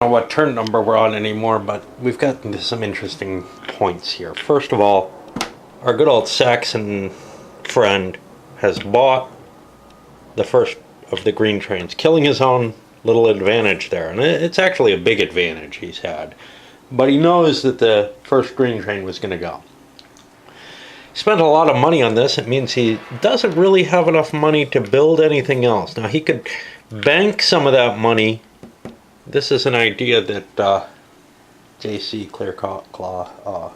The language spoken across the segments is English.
know what turn number we're on anymore, but we've got some interesting points here. First of all, our good old Saxon friend has bought the first of the green trains, killing his own little advantage there. And it's actually a big advantage he's had. But he knows that the first green train was going to go. Spent a lot of money on this. It means he doesn't really have enough money to build anything else. Now, he could bank some of that money. This is an idea that J.C. Clearclaw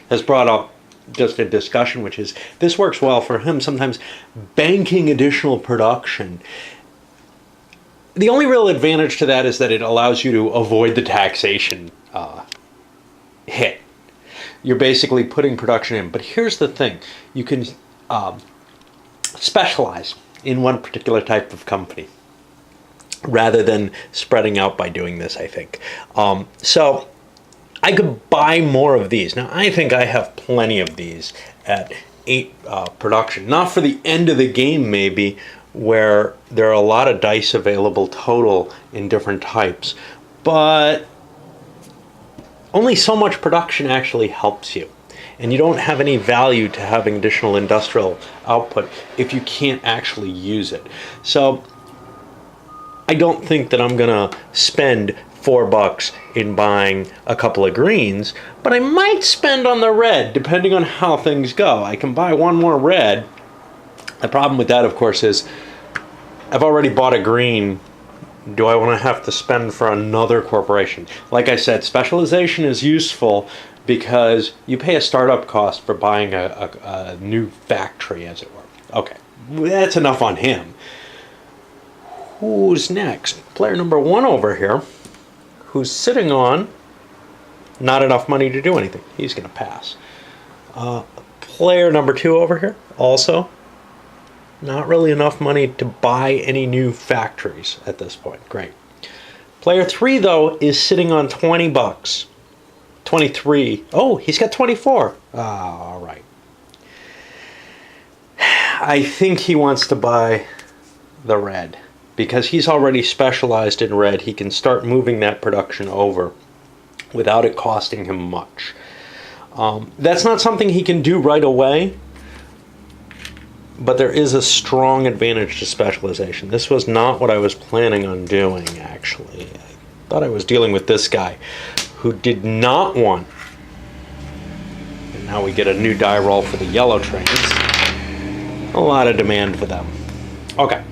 has brought up, just a discussion, which is this works well for him sometimes, banking additional production. The only real advantage to that is that it allows you to avoid the taxation hit. You're basically putting production in. But here's the thing. You can specialize in one particular type of company rather than spreading out by doing this, I think. So I could buy more of these. Now, I think I have plenty of these at 8 production. Not for the end of the game, maybe, where there are a lot of dice available total in different types. But only so much production actually helps you. And you don't have any value to having additional industrial output if you can't actually use it. So I don't think that I'm going to spend $4 in buying a couple of greens, but I might spend on the red depending on how things go. I can buy one more red. The problem with that, of course, is I've already bought a green. Do I want to have to spend for another corporation? Like I said, specialization is useful because you pay a startup cost for buying a new factory, as it were. Okay, that's enough on him. Who's next? Player number 1 over here, who's sitting on not enough money to do anything. He's going to pass. Player number 2 over here, also not really enough money to buy any new factories at this point. Great. Player 3, though, is sitting on $20. 23. Oh, he's got 24. All right. I think he wants to buy the red. Because he's already specialized in red, he can start moving that production over without it costing him much. That's not something he can do right away, but there is a strong advantage to specialization. This was not what I was planning on doing, actually. I thought I was dealing with this guy who did not want, and now we get a new die roll for the yellow trains. A lot of demand for them. Okay.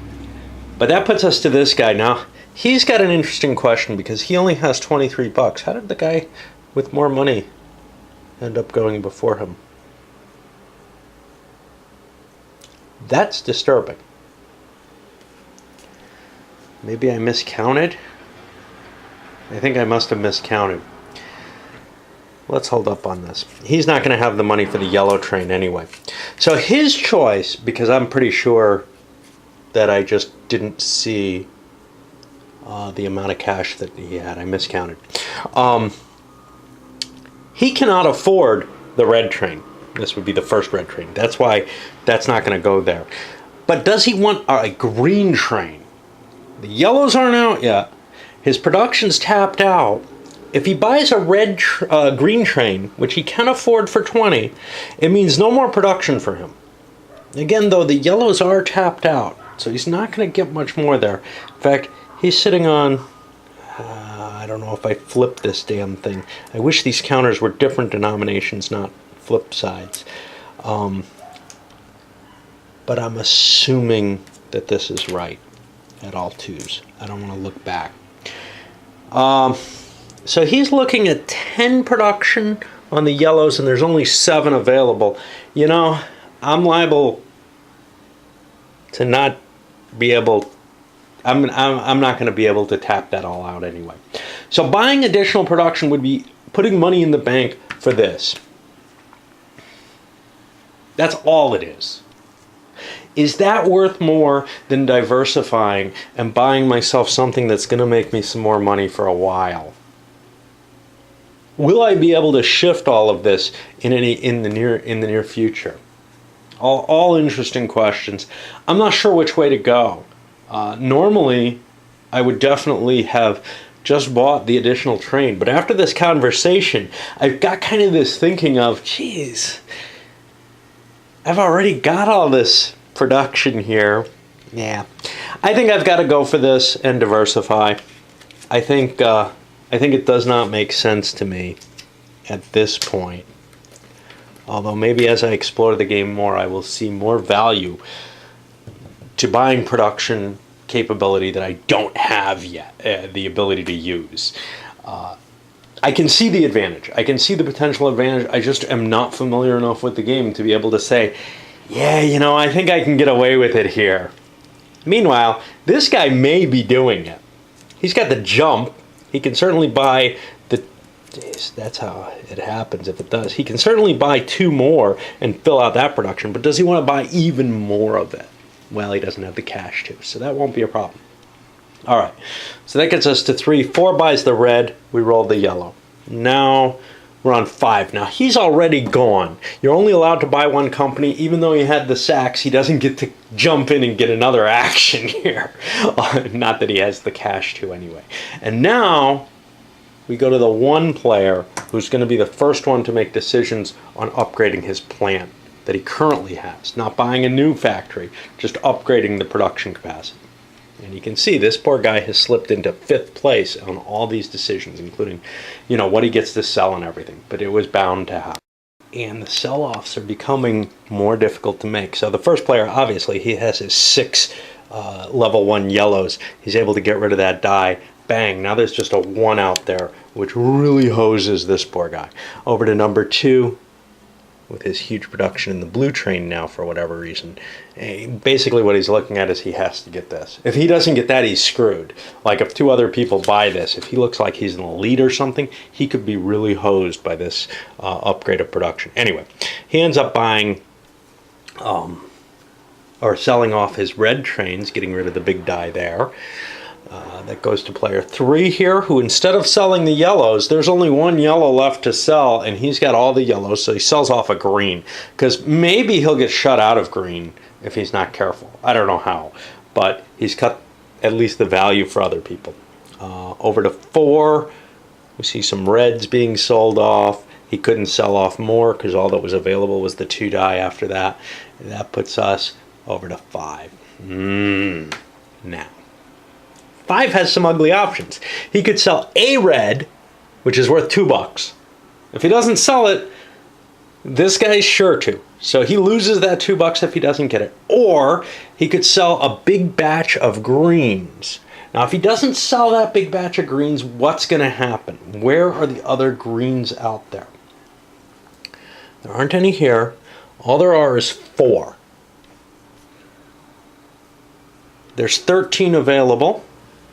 But that puts us to this guy. Now, he's got an interesting question because he only has $23. How did the guy with more money end up going before him? That's disturbing. Maybe I miscounted? I think I must have miscounted. Let's hold up on this. He's not going to have the money for the yellow train anyway. So his choice, because I'm pretty sure that I just didn't see the amount of cash that he had. I miscounted. He cannot afford the red train. This would be the first red train. That's why that's not going to go there. But does he want a green train? The yellows aren't out yet. His production's tapped out. If he buys a green train, which he can afford for 20, it means no more production for him. Again, though, the yellows are tapped out. So he's not going to get much more there. In fact, he's sitting on, I don't know if I flipped this damn thing. I wish these counters were different denominations, not flip sides. But I'm assuming that this is right at all 2s. I don't want to look back. So he's looking at 10 production on the yellows, and there's only 7 available. You know, I'm liable to not be able, I'm not going to be able to tap that all out anyway. So buying additional production would be putting money in the bank for this. That's all it is. Is that worth more than diversifying and buying myself something that's going to make me some more money for a while? Will I be able to shift all of this in the near future? All interesting questions. I'm not sure which way to go. Normally, I would definitely have just bought the additional train. But after this conversation, I've got kind of this thinking of, geez, I've already got all this production here. Yeah, I think I've got to go for this and diversify. I think it does not make sense to me at this point. Although maybe as I explore the game more, I will see more value to buying production capability that I don't have yet, the ability to use. I can see the advantage. I can see the potential advantage. I just am not familiar enough with the game to be able to say, yeah, you know, I think I can get away with it here. Meanwhile, this guy may be doing it. He's got the jump. He can certainly buy the... Geez, that's how it happens if it does. He can certainly buy 2 more and fill out that production, but does he want to buy even more of it? Well, he doesn't have the cash to, so that won't be a problem. All right, so that gets us to 3. 4 buys the red. We roll the yellow. Now we're on 5. Now he's already gone. You're only allowed to buy 1 company. Even though he had the sacks, he doesn't get to jump in and get another action here. Not that he has the cash to anyway. And now we go to the 1 player who's going to be the first one to make decisions on upgrading his plant that he currently has. Not buying a new factory, just upgrading the production capacity. And you can see this poor guy has slipped into 5th place on all these decisions, including, you know, what he gets to sell and everything. But it was bound to happen. And the sell-offs are becoming more difficult to make. So the first player, obviously, he has his 6 level 1 yellows. He's able to get rid of that die. Bang, now there's just a 1 out there, which really hoses this poor guy. Over to number 2. With his huge production in the blue train now for whatever reason. Basically what he's looking at is he has to get this. If he doesn't get that, he's screwed. Like if 2 other people buy this, if he looks like he's in the lead or something, he could be really hosed by this upgrade of production. Anyway, he ends up buying or selling off his red trains, getting rid of the big die there. That goes to player 3 here, who instead of selling the yellows, there's only 1 yellow left to sell, and he's got all the yellows, so he sells off a green. Because maybe he'll get shut out of green if he's not careful. I don't know how, but he's cut at least the value for other people. Over to 4, we see some reds being sold off. He couldn't sell off more because all that was available was the 2 die after that. And that puts us over to 5. Now. 5 has some ugly options. He could sell a red, which is worth $2. If he doesn't sell it, this guy's sure to. So he loses that $2 if he doesn't get it. Or he could sell a big batch of greens. Now, if he doesn't sell that big batch of greens, what's going to happen? Where are the other greens out there? There aren't any here. All there are is 4. There's 13 available.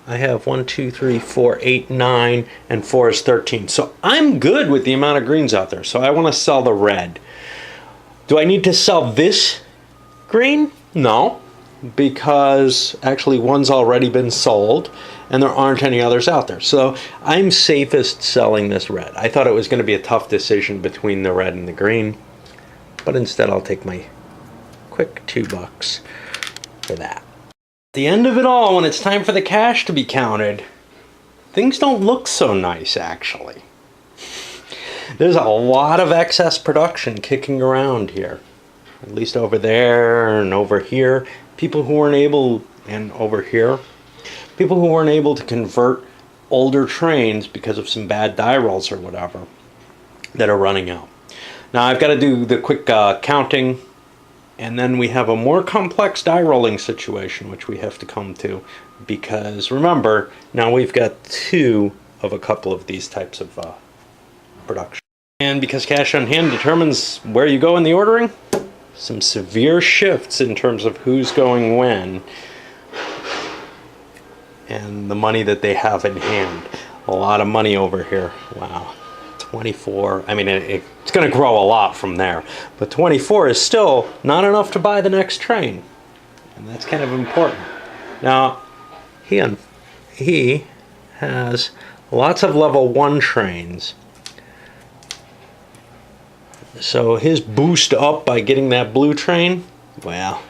I have 1, 2, 3, 4, 8, 9, and 4 is 13. So I'm good with the amount of greens out there. So I want to sell the red. Do I need to sell this green? No, because actually one's already been sold and there aren't any others out there. So I'm safest selling this red. I thought it was going to be a tough decision between the red and the green, but instead I'll take my quick $2 for that. At the end of it all, when it's time for the cash to be counted, things don't look so nice, actually. There's a lot of excess production kicking around here. At least over there and over here. People who weren't able, and over here, people who weren't able to convert older trains because of some bad die rolls or whatever that are running out. Now I've got to do the quick counting. And then we have a more complex die rolling situation, which we have to come to. Because remember, now we've got 2 of a couple of these types of production. And because cash on hand determines where you go in the ordering, some severe shifts in terms of who's going when. And the money that they have in hand. A lot of money over here. Wow. 24, I mean, it's going to grow a lot from there, but 24 is still not enough to buy the next train, and that's kind of important. Now, he has lots of level 1 trains, so his boost up by getting that blue train, well,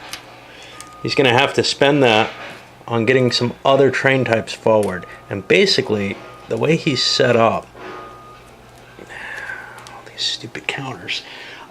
he's going to have to spend that on getting some other train types forward, and basically the way he's set up, all these stupid counters.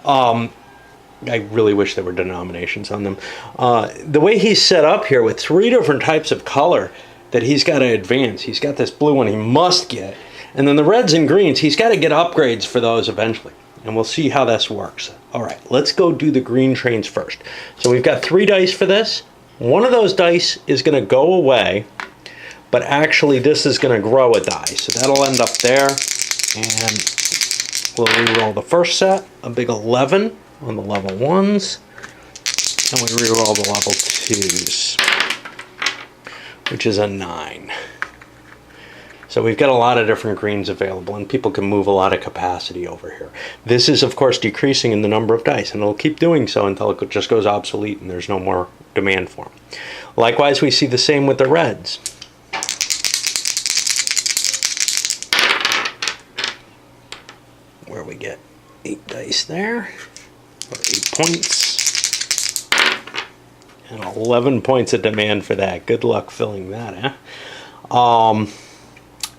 I really wish there were denominations on them. The way he's set up here with 3 different types of color that he's got to advance. He's got this blue one he must get. And then the reds and greens, he's got to get upgrades for those eventually. And we'll see how this works. All right, let's go do the green trains first. So we've got 3 dice for this. One of those dice is going to go away, but actually this is going to grow a die. So that'll end up there. And we'll re-roll the first set, a big 11 on the level 1s. And we re-roll the level 2s, which is a 9. So we've got a lot of different greens available, and people can move a lot of capacity over here. This is, of course, decreasing in the number of dice, and it'll keep doing so until it just goes obsolete and there's no more demand for them. Likewise, we see the same with the reds. Where we get 8 dice there, or 8 points, and 11 points of demand for that. Good luck filling that, eh?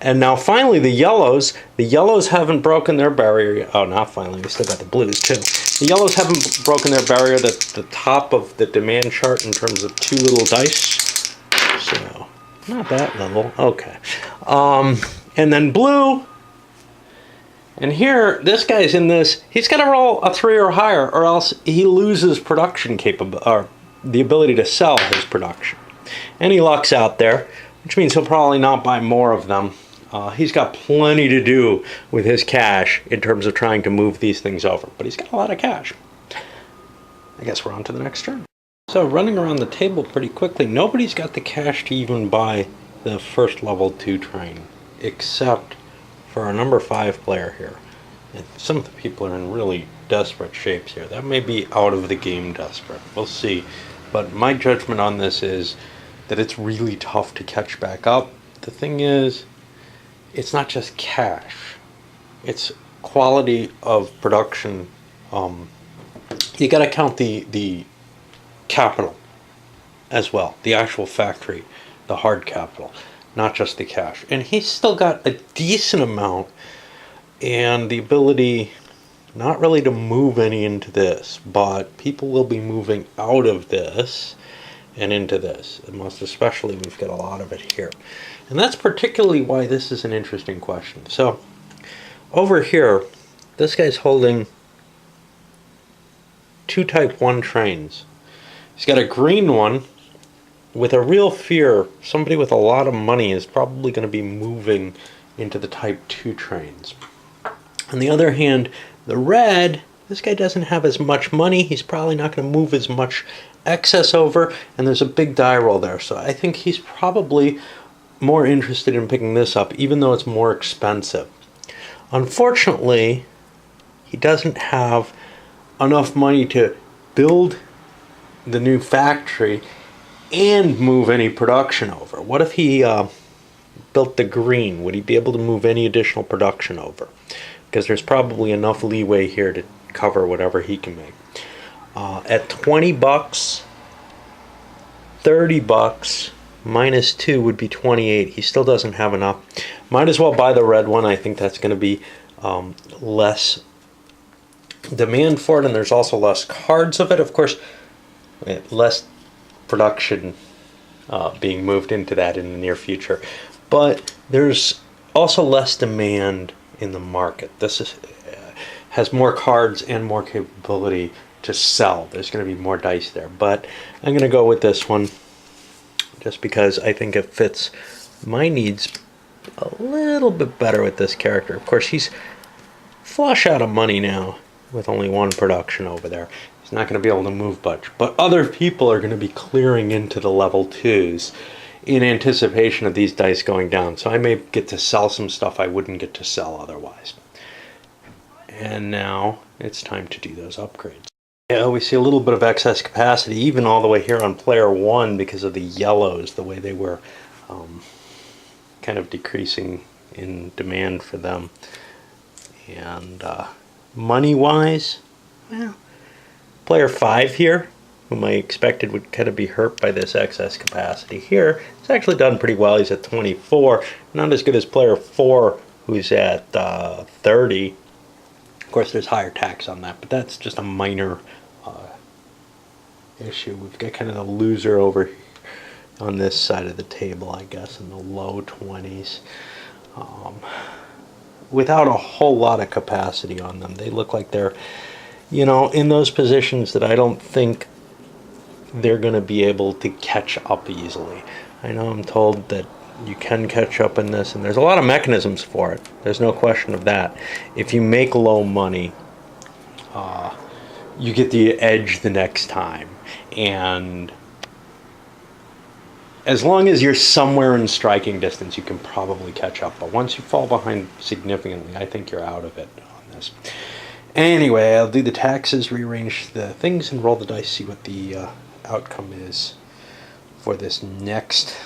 And now finally the yellows. The yellows haven't broken their barrier. Oh, not finally. We still got the blues too. The yellows haven't broken their barrier. That's the top of the demand chart in terms of 2 little dice. So not that little. Okay. And then blue. And here, this guy's in this. He's got to roll a 3 or higher, or else he loses production capability, or the ability to sell his production. And he lucks out there, which means he'll probably not buy more of them. He's got plenty to do with his cash in terms of trying to move these things over, but he's got a lot of cash. I guess we're on to the next turn. So running around the table pretty quickly, nobody's got the cash to even buy the first level 2 train, except for our number 5 player here. And some of the people are in really desperate shapes here. That may be out of the game desperate. We'll see. But my judgment on this is that it's really tough to catch back up. The thing is, it's not just cash. It's quality of production. You got to count the capital as well. The actual factory, the hard capital, not just the cash. And he's still got a decent amount and the ability not really to move any into this, but people will be moving out of this and into this, and most especially we've got a lot of it here. And that's particularly why this is an interesting question. So over here, this guy's holding 2 type 1 trains. He's got a green one with a real fear. Somebody with a lot of money is probably going to be moving into the type 2 trains. On the other hand, the red, this guy doesn't have as much money. He's probably not going to move as much excess over, and there's a big die roll there. So I think he's probably more interested in picking this up, even though it's more expensive. Unfortunately, he doesn't have enough money to build the new factory and move any production over. What if he built the green? Would he be able to move any additional production over? Because there's probably enough leeway here to cover whatever he can make. At 20 bucks, 30 bucks, minus 2 would be 28. He still doesn't have enough. Might as well buy the red one. I think that's going to be less demand for it, and there's also less cards of it. Of course, less production being moved into that in the near future. But there's also less demand in the market. This is has more cards and more capability to sell. There's going to be more dice there. But I'm going to go with this one just because I think it fits my needs a little bit better with this character. Of course, he's flush out of money now with only 1 production over there. He's not going to be able to move much. But other people are going to be clearing into the level 2s in anticipation of these dice going down. So I may get to sell some stuff I wouldn't get to sell otherwise. And now it's time to do those upgrades. Yeah, we see a little bit of excess capacity, even all the way here on player 1 because of the yellows, the way they were kind of decreasing in demand for them. And money-wise, well, player 5 here whom I expected would kind of be hurt by this excess capacity here, it's actually done pretty well. He's at 24, not as good as player 4, who's at 30. Of course, there's higher tax on that, but that's just a minor issue. We've got kind of the loser over here on this side of the table, I guess, in the low 20s. Without a whole lot of capacity on them. They look like they're, in those positions that I don't think they're going to be able to catch up easily. I know I'm told that you can catch up in this, and there's a lot of mechanisms for it. There's no question of that. If you make low money, you get the edge the next time. And as long as you're somewhere in striking distance, you can probably catch up. But once you fall behind significantly, I think you're out of it on this. Anyway, I'll do the taxes, rearrange the things, and roll the dice, see what the outcome is for this next.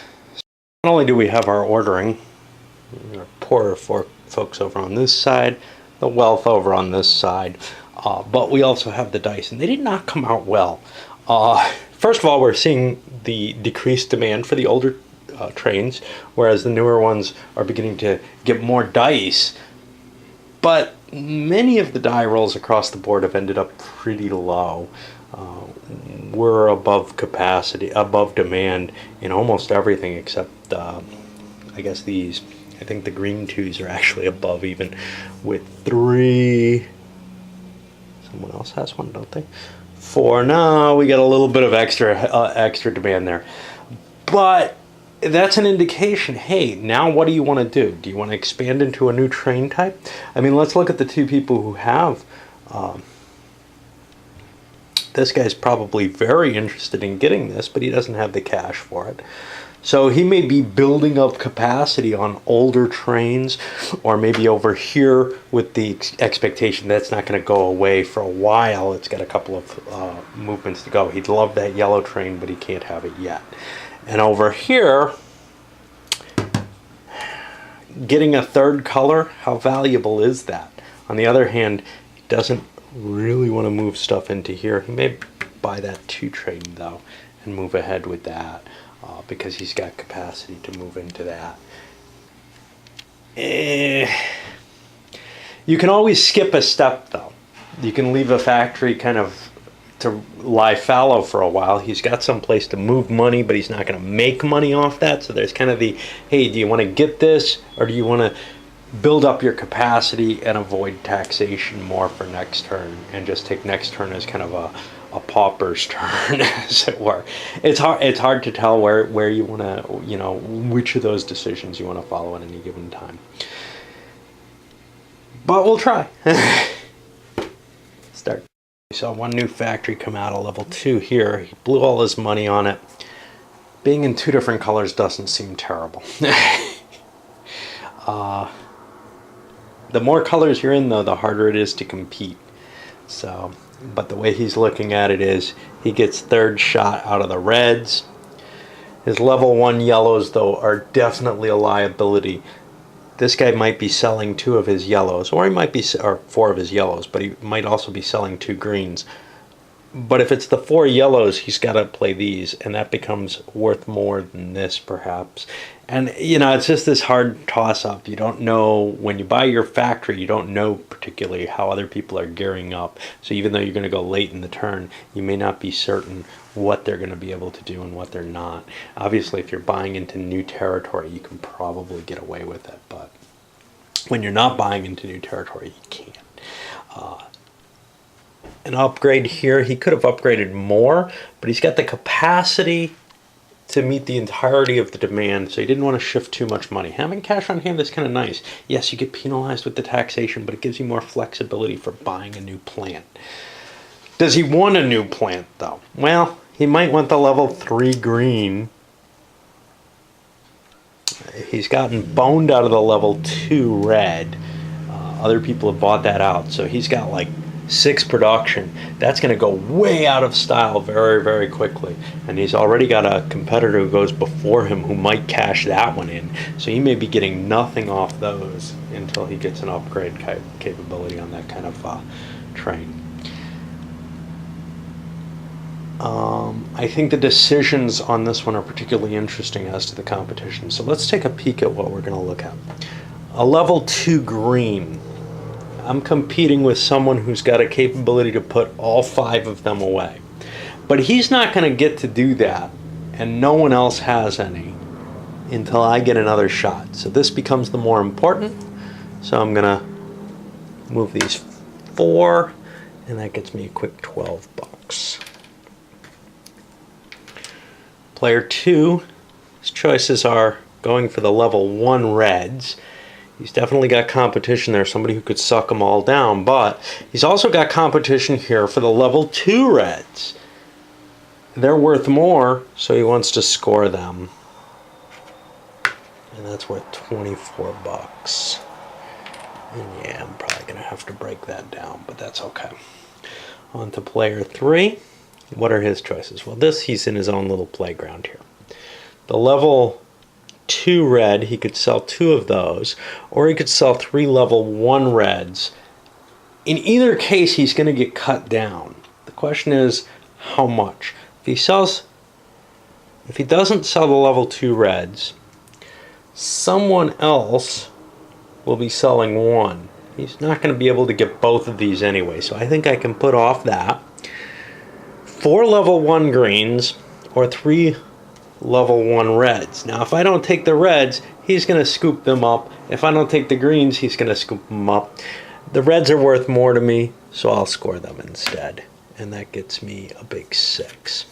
Not only do we have our ordering, our poorer folks over on this side, the wealth over on this side, but we also have the dice, and they did not come out well. First of all, we're seeing the decreased demand for the older trains, whereas the newer ones are beginning to get more dice. But many of the die rolls across the board have ended up pretty low. We're above capacity, above demand in almost everything except, I guess, these. I think the green 2s are actually above even with 3. Someone else has one, don't they? 4. No, we got a little bit of extra demand there. But that's an indication, hey, now what do you want to do? Do you want to expand into a new train type? I mean, let's look at the two people who have. This guy's probably very interested in getting this, but he doesn't have the cash for it. So he may be building up capacity on older trains, or maybe over here with the expectation that's not going to go away for a while. It's got a couple of movements to go. He'd love that yellow train, but he can't have it yet. And over here, getting a third color, how valuable is that? On the other hand, he doesn't really want to move stuff into here. He may buy that 2 train, though, and move ahead with that. Because he's got capacity to move into that. You can always skip a step, though. You can leave a factory kind of to lie fallow for a while. He's got some place to move money, but he's not going to make money off that. So there's kind of the, hey, do you want to get this, or do you want to build up your capacity and avoid taxation more for next turn, and just take next turn as kind of a pauper's turn, as it were. It's hard to tell where you want to, which of those decisions you want to follow at any given time. But we'll try. Start. We saw one new factory come out of level 2 here. He blew all his money on it. Being in 2 different colors doesn't seem terrible. The more colors you're in, though, the harder it is to compete. So, but the way he's looking at it is he gets third shot out of the reds. His level 1 yellows, though, are definitely a liability. This guy might be selling 2 of his yellows, or 4 of his yellows, but he might also be selling 2 greens. But if it's the 4 yellows, he's got to play these, and that becomes worth more than this, perhaps. And, it's just this hard toss-up. You don't know, when you buy your factory, you don't know particularly how other people are gearing up. So even though you're going to go late in the turn, you may not be certain what they're going to be able to do and what they're not. Obviously, if you're buying into new territory, you can probably get away with it. But when you're not buying into new territory, you can't. An upgrade here, he could have upgraded more, but he's got the capacity to meet the entirety of the demand, so he didn't want to shift too much money. Having cash on hand is kind of nice. Yes, you get penalized with the taxation, but it gives you more flexibility for buying a new plant. Does he want a new plant, though? Well, he might want the level 3 green. He's gotten boned out of the level 2 red. Other people have bought that out, so he's got like 6 production. That's going to go way out of style very, very quickly. And he's already got a competitor who goes before him who might cash that one in. So he may be getting nothing off those until he gets an upgrade capability on that kind of train. I think the decisions on this one are particularly interesting as to the competition. So let's take a peek at what we're going to look at. A level 2 green. I'm competing with someone who's got a capability to put all 5 of them away. But he's not going to get to do that, and no one else has any until I get another shot. So this becomes the more important. So I'm going to move these 4, and that gets me a quick 12 bucks. Player 2, his choices are going for the level 1 reds. He's definitely got competition there, somebody who could suck them all down, but he's also got competition here for the level 2 reds. They're worth more, so he wants to score them. And that's worth 24 bucks. And yeah, I'm probably going to have to break that down, but that's okay. On to player 3. What are his choices? Well, he's in his own little playground here. The level 2 red, he could sell 2 of those, or he could sell 3 level 1 reds. In either case, he's going to get cut down. The question is, how much? If he doesn't sell the level 2 reds, someone else will be selling 1. He's not going to be able to get both of these anyway, so I think I can put off that. 4 level 1 greens or 3 level 1 reds. Now, if I don't take the reds, he's going to scoop them up. If I don't take the greens, he's going to scoop them up. The reds are worth more to me, so I'll score them instead. And that gets me a big 6.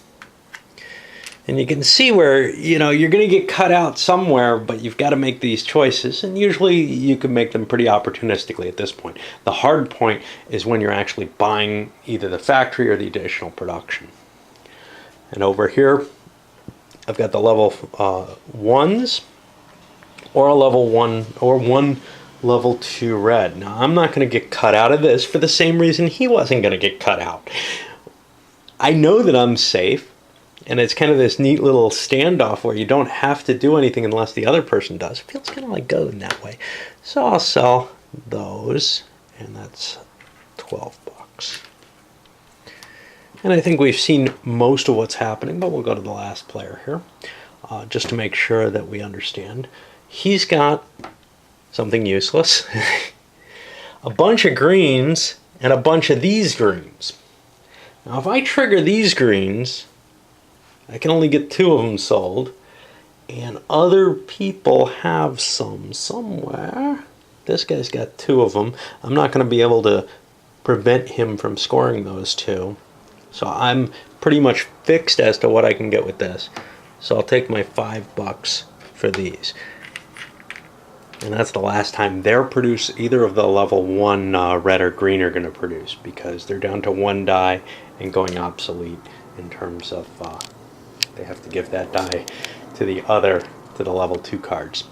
And you can see where, you're going to get cut out somewhere, but you've got to make these choices. And usually you can make them pretty opportunistically at this point. The hard point is when you're actually buying either the factory or the additional production. And over here, I've got the level 1s or a level 1 or 1 level 2 red. Now, I'm not going to get cut out of this for the same reason he wasn't going to get cut out. I know that I'm safe. And it's kind of this neat little standoff where you don't have to do anything unless the other person does. It feels kind of like going that way. So I'll sell those, and that's 12 bucks. And I think we've seen most of what's happening, but we'll go to the last player here, just to make sure that we understand. He's got something useless, a bunch of greens, and a bunch of these greens. Now, if I trigger these greens, I can only get 2 of them sold, and other people have some somewhere. This guy's got 2 of them. I'm not going to be able to prevent him from scoring those 2. So I'm pretty much fixed as to what I can get with this. So I'll take my 5 bucks for these. And that's the last time they're produced, either of the level 1 red or green are going to produce, because they're down to 1 die and going obsolete in terms of they have to give that die to the level 2 cards.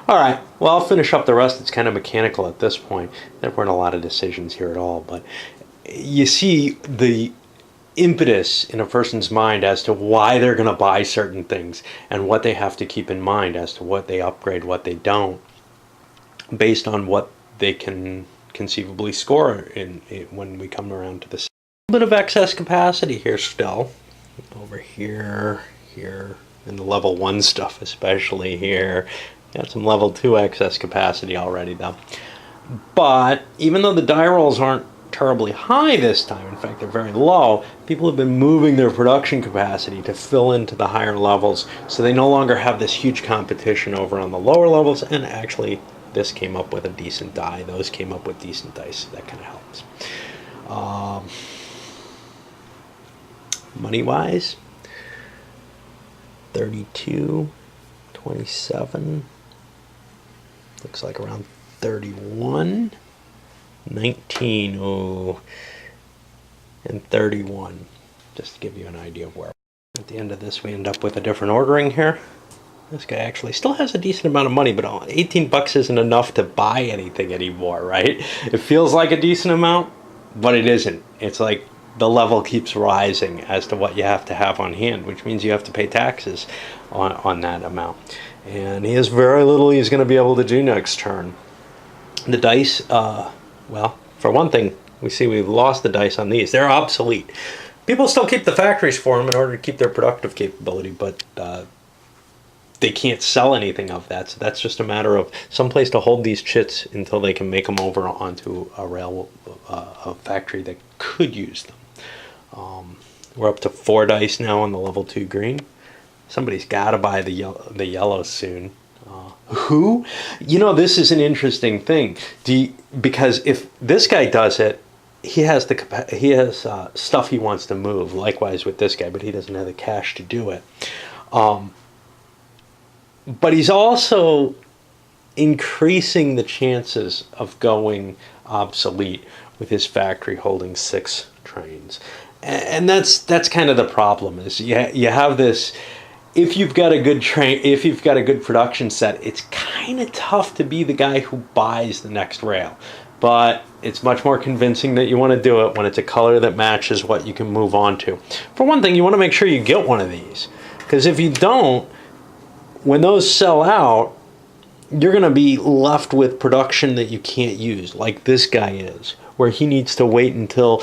Alright, well, I'll finish up the rest. It's kind of mechanical at this point. There weren't a lot of decisions here at all, but you see the impetus in a person's mind as to why they're going to buy certain things and what they have to keep in mind as to what they upgrade, what they don't, based on what they can conceivably score when we come around to this. A little bit of excess capacity here still. Over here, and the level 1 stuff especially here. Got some level 2 excess capacity already though. But even though the die rolls aren't terribly high this time, in fact they're very low, people have been moving their production capacity to fill into the higher levels, so they no longer have this huge competition over on the lower levels, and actually this came up with a decent die, those came up with decent dice, so that kind of helps. Money-wise, 32, 27, looks like around 31, 19, oh, and 31, just to give you an idea of where. At the end of this, we end up with a different ordering here. This guy actually still has a decent amount of money, but 18 bucks isn't enough to buy anything anymore, right? It feels like a decent amount, but it isn't. It's like the level keeps rising as to what you have to have on hand, which means you have to pay taxes on that amount. And he has very little he's going to be able to do next turn. The dice, well, for one thing, we see we've lost the dice on these. They're obsolete. People still keep the factories for them in order to keep their productive capability, but they can't sell anything of that. So that's just a matter of some place to hold these chits until they can make them over onto a factory that could use them. We're up to 4 dice now on the level 2 green. Somebody's got to buy the yellow soon. Who? You know, this is an interesting thing. Because if this guy does it, he has stuff he wants to move. Likewise with this guy, but he doesn't have the cash to do it. But he's also increasing the chances of going obsolete with his factory holding 6 trains. And that's kind of the problem. Is you have this. If you've got a good production set, it's kind of tough to be the guy who buys the next rail. But it's much more convincing that you want to do it when it's a color that matches what you can move on to. For one thing, you want to make sure you get one of these. Because if you don't, when those sell out, you're going to be left with production that you can't use, like this guy is, where he needs to wait until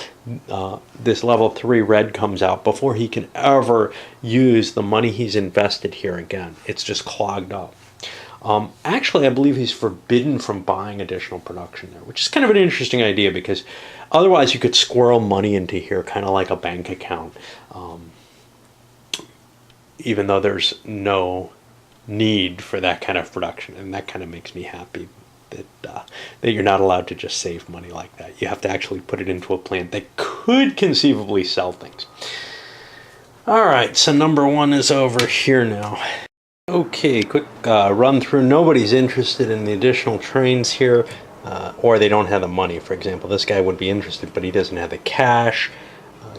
this level 3 red comes out before he can ever use the money he's invested here again. It's just clogged up. Actually, I believe he's forbidden from buying additional production there, which is kind of an interesting idea because otherwise you could squirrel money into here, kind of like a bank account, even though there's no need for that kind of production. And that kind of makes me happy that you're not allowed to just save money like that. You have to actually put it into a plant that could conceivably sell things. All right, so number 1 is over here now. Okay, quick run through. Nobody's interested in the additional trains here, or they don't have the money. For example, this guy would be interested, but he doesn't have the cash.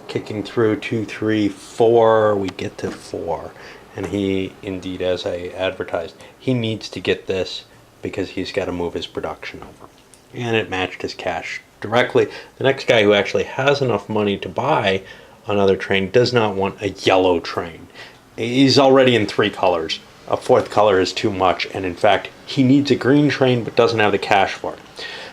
Kicking through 2, 3, 4, we get to 4. And he, indeed, as I advertised, he needs to get this because he's got to move his production over. And it matched his cash directly. The next guy who actually has enough money to buy another train does not want a yellow train. He's already in 3 colors. A 4th color is too much, and in fact, he needs a green train but doesn't have the cash for it.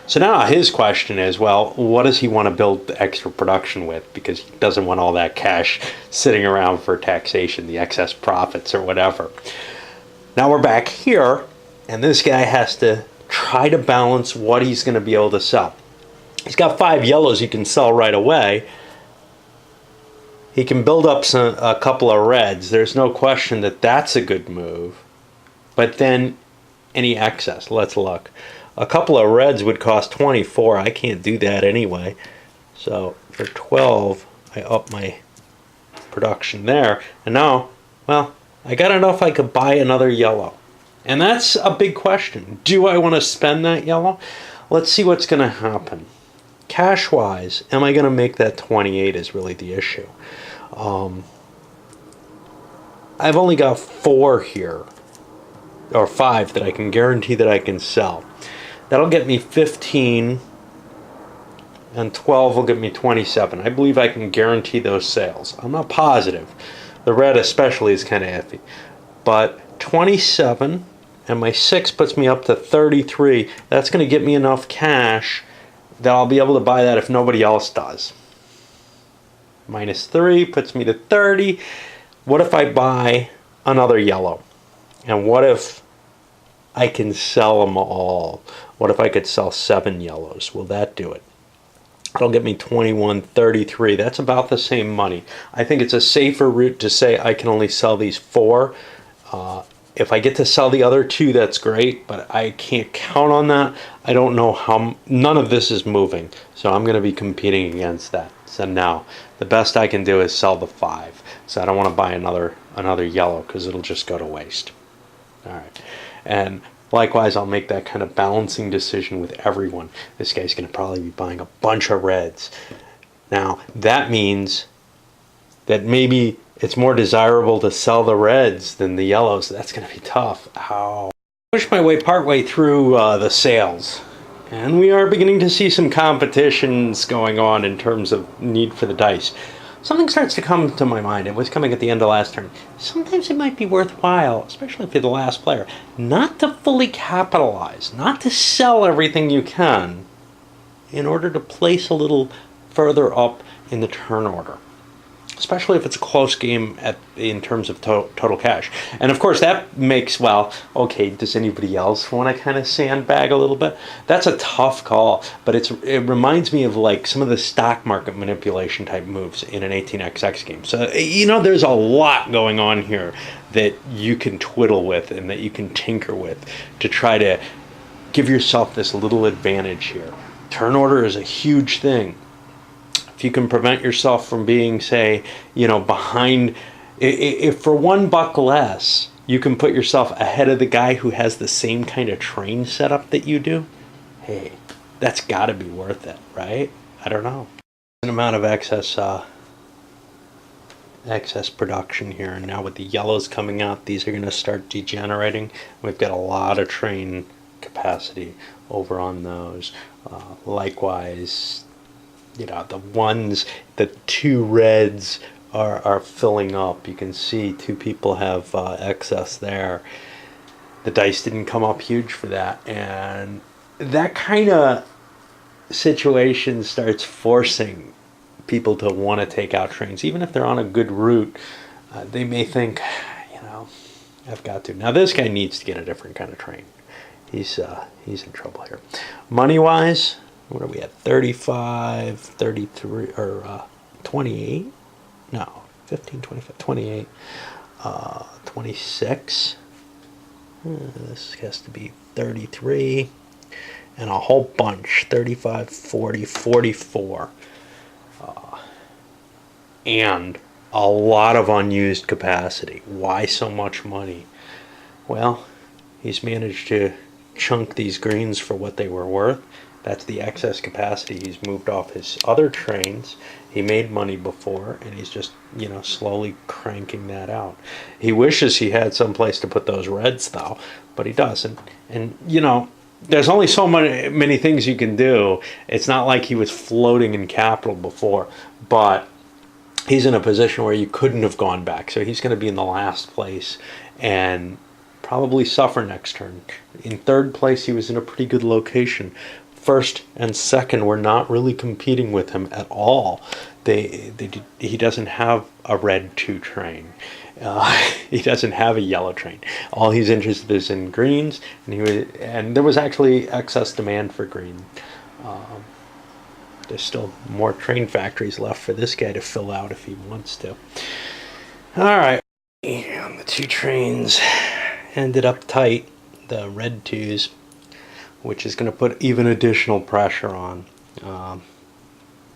So now his question is, well, what does he want to build the extra production with? Because he doesn't want all that cash sitting around for taxation, the excess profits or whatever. Now we're back here, and this guy has to try to balance what he's going to be able to sell. He's got 5 yellows he can sell right away. He can build up a couple of reds. There's no question that that's a good move. But then any excess, let's look. A couple of reds would cost 24. I can't do that anyway. So for 12, I up my production there. And now, well, I got enough I could buy another yellow. And that's a big question. Do I want to spend that yellow? Let's see what's going to happen. Cash-wise, am I going to make that 28 is really the issue. I've only got 4 here, or 5 that I can guarantee that I can sell. That'll get me 15, and 12 will get me 27. I believe I can guarantee those sales. I'm not positive. The red especially is kind of iffy. But 27, and my 6 puts me up to 33. That's going to get me enough cash that I'll be able to buy that if nobody else does. Minus 3 puts me to 30. What if I buy another yellow? And what if I can sell them all? What if I could sell 7 yellows? Will that do it? That'll get me 21, 33. That's about the same money. I think it's a safer route to say I can only sell these 4. If I get to sell the other 2, that's great, but I can't count on that. I don't know how, none of this is moving, so I'm going to be competing against that. So now, the best I can do is sell the 5. So I don't want to buy another yellow because it'll just go to waste. All right, and likewise, I'll make that kind of balancing decision with everyone. This guy's going to probably be buying a bunch of reds. Now, that means that maybe it's more desirable to sell the reds than the yellows. That's going to be tough. Ow. Push my way partway through the sales. And we are beginning to see some competitions going on in terms of need for the dice. Something starts to come to my mind. It was coming at the end of last turn. Sometimes it might be worthwhile, especially if you're the last player, not to fully capitalize, not to sell everything you can in order to place a little further up in the turn order. especially if it's a close game in terms of total cash. And of course, that makes, well, okay, does anybody else want to kind of sandbag a little bit? That's a tough call, but it reminds me of like some of the stock market manipulation type moves in an 18xx game. So, there's a lot going on here that you can twiddle with and that you can tinker with to try to give yourself this little advantage here. Turn order is a huge thing. If you can prevent yourself from being, say, behind, if for $1 less, you can put yourself ahead of the guy who has the same kind of train setup that you do, hey, that's got to be worth it, right? I don't know. An amount of excess production here, and now with the yellows coming out, these are going to start degenerating. We've got a lot of train capacity over on those. Likewise, the two reds are filling up. You can see two people have excess there. The dice didn't come up huge for that, and that kind of situation starts forcing people to want to take out trains, even if they're on a good route. They may think, I've got to. Now this guy needs to get a different kind of train. He's in trouble here. Money-wise, what are we at? 35, 33, or 28? No, 15, 25, 28, 26. This has to be 33. And a whole bunch, 35, 40, 44. And a lot of unused capacity. Why so much money? Well, he's managed to chunk these greens for what they were worth. That's the excess capacity he's moved off his other trains. He made money before, and he's just, slowly cranking that out. He wishes he had some place to put those reds, though, but he doesn't. And, there's only so many things you can do. It's not like he was floating in capital before, but he's in a position where you couldn't have gone back. So he's going to be in the last place and probably suffer next turn. In third place, he was in a pretty good location. First and second were not really competing with him at all. He doesn't have a red 2 train. He doesn't have a yellow train. All he's interested is in greens, and there was actually excess demand for green. There's still more train factories left for this guy to fill out if he wants to. All right, and the 2 trains ended up tight, the red 2s, which is going to put even additional pressure on.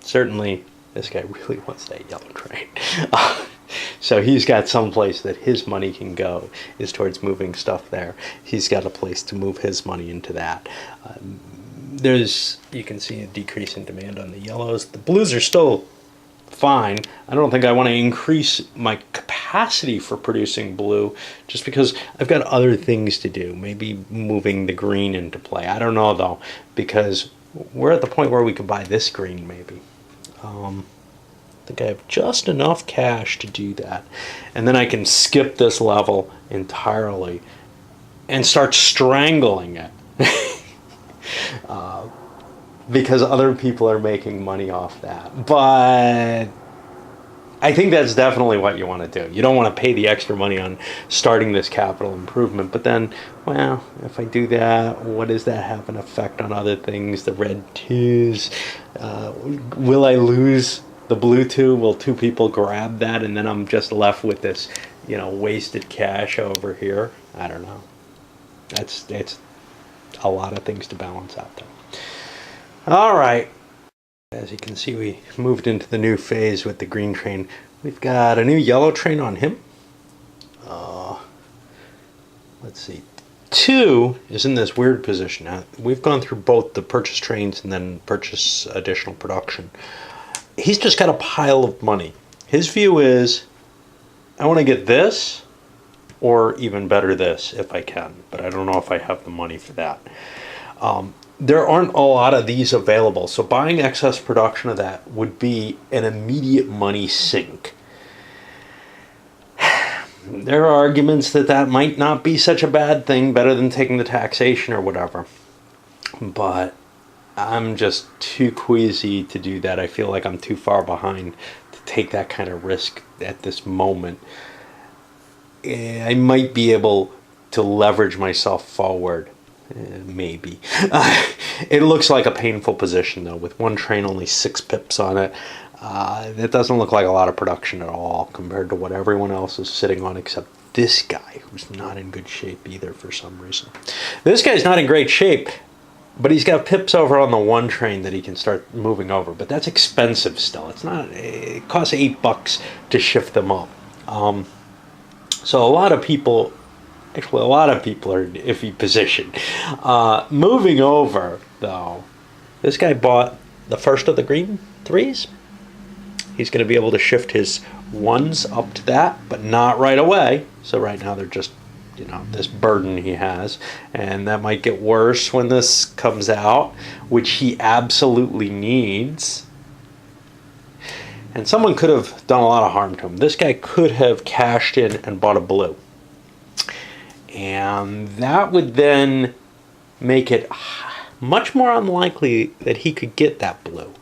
Certainly, this guy really wants that yellow train. So he's got some place that his money can go is towards moving stuff there. He's got a place to move his money into that. You can see a decrease in demand on the yellows. The blues are still fine. I don't think I want to increase my capacity for producing blue just because I've got other things to do. Maybe moving the green into play. I don't know, though, because we're at the point where we could buy this green, maybe. I think I have just enough cash to do that. And then I can skip this level entirely and start strangling it. Because other people are making money off that. But I think that's definitely what you want to do. You don't want to pay the extra money on starting this capital improvement. But then, well, if I do that, what does that have an effect on other things? The red 2s. Will I lose the blue 2? Will 2 people grab that? And then I'm just left with this, wasted cash over here. I don't know. It's a lot of things to balance out there. All right. As you can see, we moved into the new phase with the green train. We've got a new yellow train on him. Let's see. 2 is in this weird position. Now, we've gone through both the purchase trains and then purchase additional production. He's just got a pile of money. His view is, I want to get this, or even better this if I can, but I don't know if I have the money for that. There aren't a lot of these available, so buying excess production of that would be an immediate money sink. There are arguments that might not be such a bad thing, better than taking the taxation or whatever. But I'm just too queasy to do that. I feel like I'm too far behind to take that kind of risk at this moment. I might be able to leverage myself forward. Maybe. It looks like a painful position, though, with one train only 6 pips on it. It doesn't look like a lot of production at all compared to what everyone else is sitting on, except this guy, who's not in good shape either for some reason. This guy's not in great shape, but he's got pips over on the one train that he can start moving over. But that's expensive still. It's not. It costs $8 to shift them up. So a lot of people, actually a lot of people are in iffy position. Moving over, though, this guy bought the first of the green 3s. He's going to be able to shift his 1s up to that, but not right away. So right now they're just, this burden he has. And that might get worse when this comes out, which he absolutely needs. And someone could have done a lot of harm to him. This guy could have cashed in and bought a blue. And that would then make it much more unlikely that he could get that blue.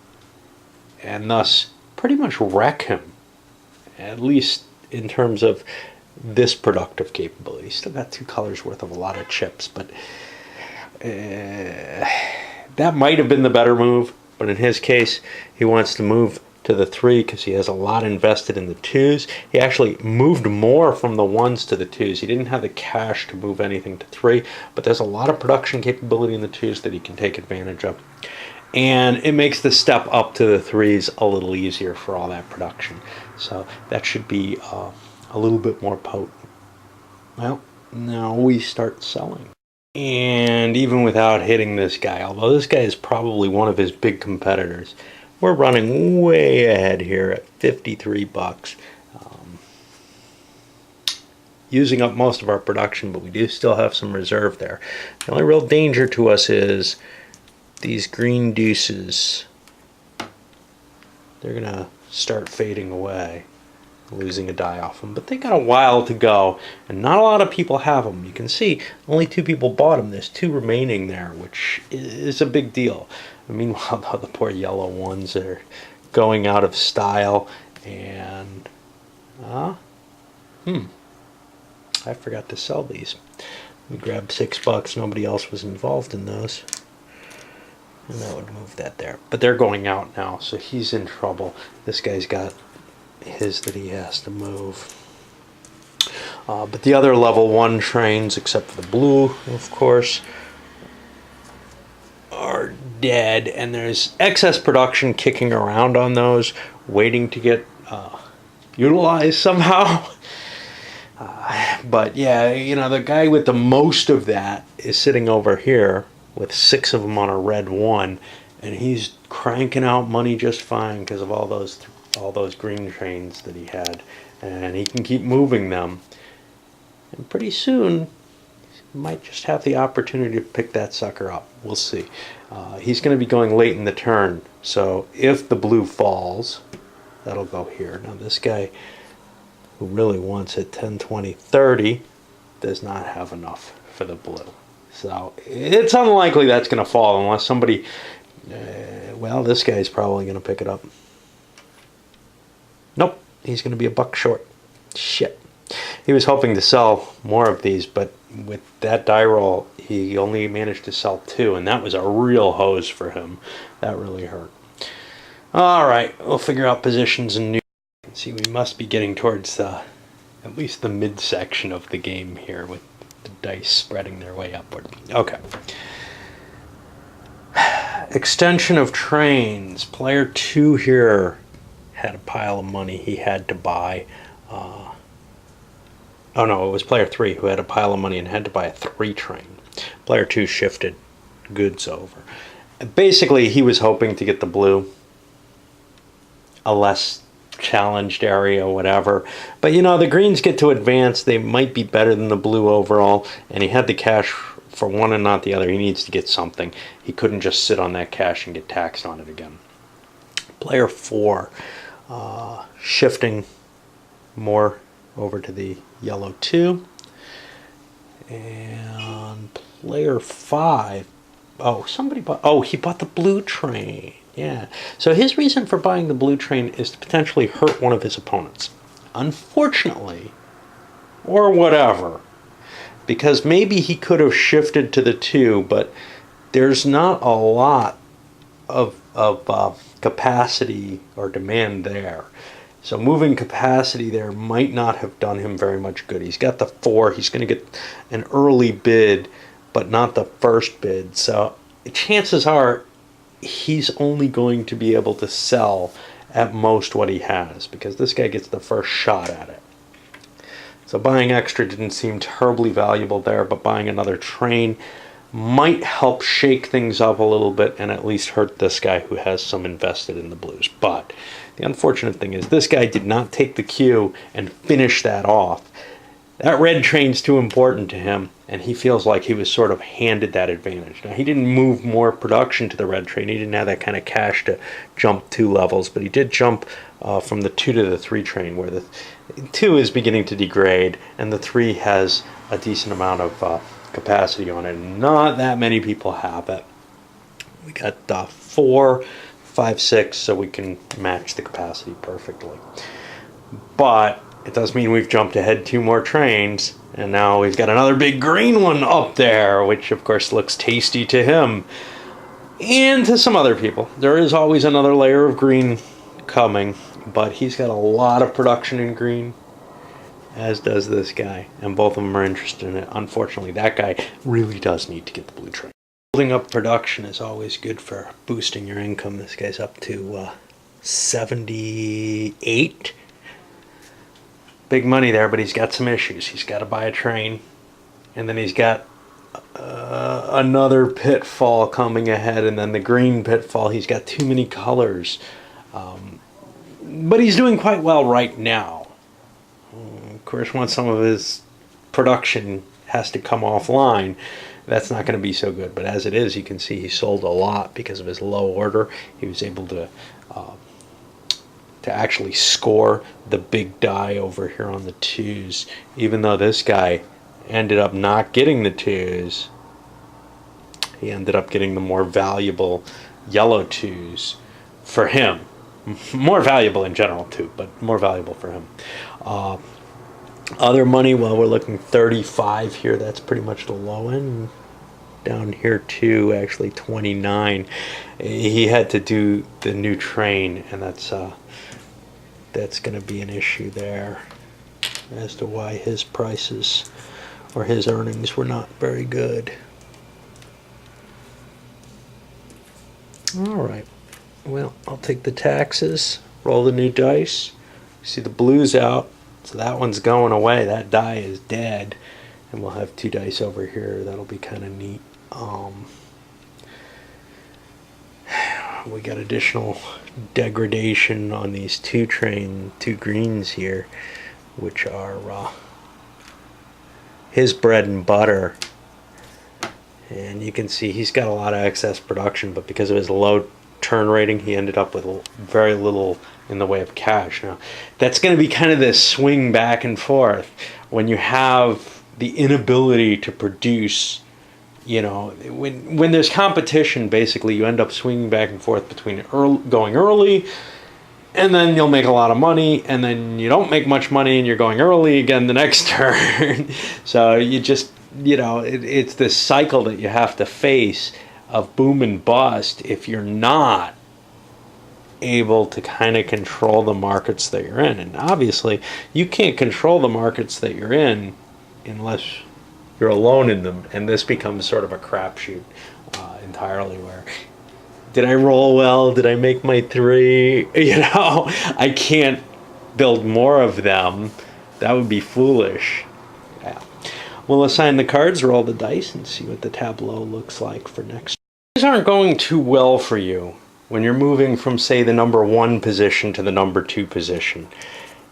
And thus pretty much wreck him. At least in terms of this productive capability. He's still got 2 colors worth of a lot of chips. But that might have been the better move. But in his case, he wants to move to the 3 because he has a lot invested in the 2s. He actually moved more from the 1s to the 2s. He didn't have the cash to move anything to 3, but there's a lot of production capability in the 2s that he can take advantage of. And it makes the step up to the 3s a little easier for all that production. So that should be a little bit more potent. Well, now we start selling. And even without hitting this guy, although this guy is probably one of his big competitors, we're running way ahead here at $53. Using up most of our production, but we do still have some reserve there. The only real danger to us is these green deuces. They're going to start fading away, losing a die off them. But they got a while to go, and not a lot of people have them. You can see only 2 people bought them. There's 2 remaining there, which is a big deal. Meanwhile, the poor yellow ones are going out of style, and I forgot to sell these. We grabbed $6. Nobody else was involved in those, and that would move that there. But they're going out now, so he's in trouble. This guy's got his that he has to move. But the other level 1 trains, except for the blue, of course, are dead, and there's excess production kicking around on those, waiting to get utilized somehow. But yeah, the guy with the most of that is sitting over here with 6 of them on a red 1, and he's cranking out money just fine because of all those green trains that he had, and he can keep moving them, and pretty soon might just have the opportunity to pick that sucker up. We'll see. He's going to be going late in the turn, so if the blue falls, that'll go here. Now this guy who really wants it 10, 20, 30 does not have enough for the blue. So it's unlikely that's going to fall unless somebody, well, this guy's probably going to pick it up. Nope, he's going to be a buck short. Shit. He was hoping to sell more of these, but with that die roll, he only managed to sell 2, and that was a real hose for him. That really hurt. All right, we'll figure out positions and new. See, we must be getting towards at least the midsection of the game here with the dice spreading their way upward. Okay. Extension of trains. Player 2 here had a pile of money he had to buy. Oh no, it was player 3 who had a pile of money and had to buy a 3 train. Player 2 shifted goods over. Basically, he was hoping to get the blue, a less challenged area, whatever. But the greens get to advance. They might be better than the blue overall, and he had the cash for one and not the other. He needs to get something. He couldn't just sit on that cash and get taxed on it again. Player 4, shifting more over to the yellow 2. And player 5 Oh, somebody bought... Oh, he bought the blue train. Yeah. So his reason for buying the blue train is to potentially hurt one of his opponents. Unfortunately, or whatever, because maybe he could have shifted to the 2, but there's not a lot of capacity or demand there. So moving capacity there might not have done him very much good. He's got the 4. He's going to get an early bid, but not the first bid. So chances are he's only going to be able to sell at most what he has, because this guy gets the first shot at it. So buying extra didn't seem terribly valuable there, but buying another train might help shake things up a little bit and at least hurt this guy who has some invested in the blues. But the unfortunate thing is this guy did not take the cue and finish that off. That red train's too important to him, and he feels like he was sort of handed that advantage. Now, he didn't move more production to the red train. He didn't have that kind of cash to jump 2 levels, but he did jump from the 2 to the 3 train, where the 2 is beginning to degrade, and the 3 has a decent amount of capacity on it. Not that many people have it. We got 4, 5, 6, so we can match the capacity perfectly. But it does mean we've jumped ahead 2 more trains, and now we've got another big green one up there, which of course looks tasty to him and to some other people. There is always another layer of green coming, but he's got a lot of production in green, as does this guy, and both of them are interested in it. Unfortunately, that guy really does need to get the blue train. Building up production is always good for boosting your income. This guy's up to 78. Big money there, but he's got some issues. He's got to buy a train, and then he's got another pitfall coming ahead, and then the green pitfall. He's got too many colors, but he's doing quite well right now. Of course, once some of his production has to come offline, that's not going to be so good. But as it is, you can see he sold a lot because of his low order. He was able to actually score the big die over here on the 2s, even though this guy ended up not getting the 2s. He ended up getting the more valuable yellow 2s for him. More valuable in general too, but more valuable for him. Other money, well, we're looking 35 here. That's pretty much the low end. Down here too, actually 29. He had to do the new train, and that's going to be an issue there as to why his prices or his earnings were not very good. All right. Well, I'll take the taxes, roll the new dice. See the blues out, so that one's going away. That die is dead, and we'll have 2 dice over here. That'll be kind of neat. We got additional degradation on these 2 greens here, which are his bread and butter. And you can see he's got a lot of excess production, but because of his low turn rating, he ended up with very little in the way of cash. Now, that's going to be kind of this swing back and forth when you have the inability to produce. You know, when there's competition, basically you end up swinging back and forth between going early, and then you'll make a lot of money, and then you don't make much money and you're going early again the next turn. So you just, it's this cycle that you have to face of boom and bust if you're not able to kind of control the markets that you're in. And obviously you can't control the markets that you're in unless you're alone in them, and this becomes sort of a crapshoot entirely, where did I roll well? Did I make my 3? I can't build more of them. That would be foolish. Yeah. We'll assign the cards, roll the dice, and see what the tableau looks like for next. These aren't going too well for you when you're moving from, say, the number 1 position to the number 2 position.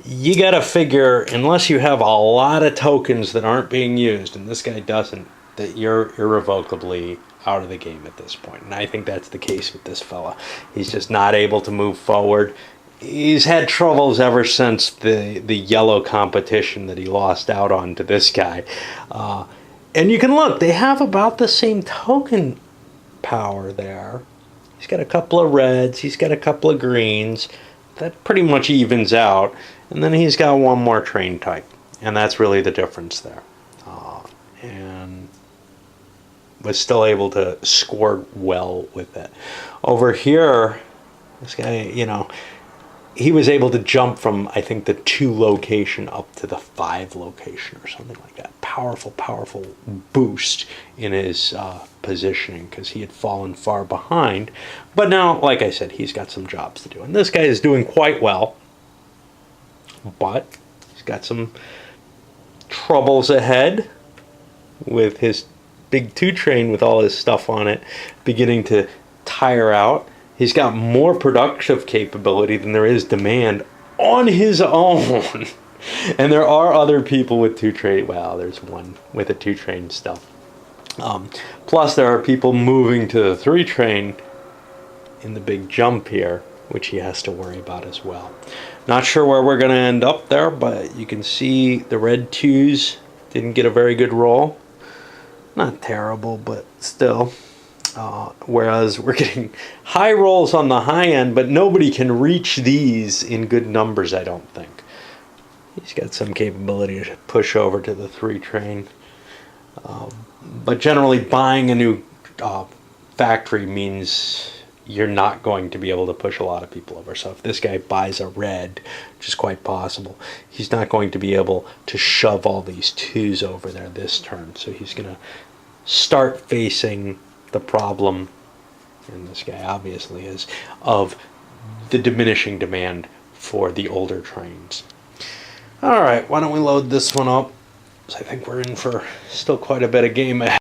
You gotta figure, unless you have a lot of tokens that aren't being used, and this guy doesn't, that you're irrevocably out of the game at this point. And I think that's the case with this fella. He's just not able to move forward. He's had troubles ever since the yellow competition that he lost out on to this guy. And you can look, they have about the same token power there. He's got a couple of reds, he's got a couple of greens. That pretty much evens out. And then he's got one more train type. And that's really the difference there. And was still able to score well with it. Over here, this guy, you know, he was able to jump from, I think, the 2 location up to the 5 location or something like that. Powerful, powerful boost in his positioning because he had fallen far behind. But now, like I said, he's got some jobs to do. And this guy is doing quite well. But he's got some troubles ahead with his big 2 train with all his stuff on it beginning to tire out. He's got more productive capability than there is demand on his own. And there are other people with 2 train. Well, there's one with a 2 train still. Plus, there are people moving to the 3 train in the big jump here, which he has to worry about as well. Not sure where we're going to end up there, but you can see the red 2s didn't get a very good roll. Not terrible, but still. Whereas we're getting high rolls on the high end, but nobody can reach these in good numbers, I don't think. He's got some capability to push over to the 3 train. But generally, buying a new factory means you're not going to be able to push a lot of people over. So if this guy buys a red, which is quite possible, he's not going to be able to shove all these 2s over there this turn. So he's going to start facing the problem, and this guy obviously is, of the diminishing demand for the older trains. All right, why don't we load this one up? So I think we're in for still quite a bit of game ahead.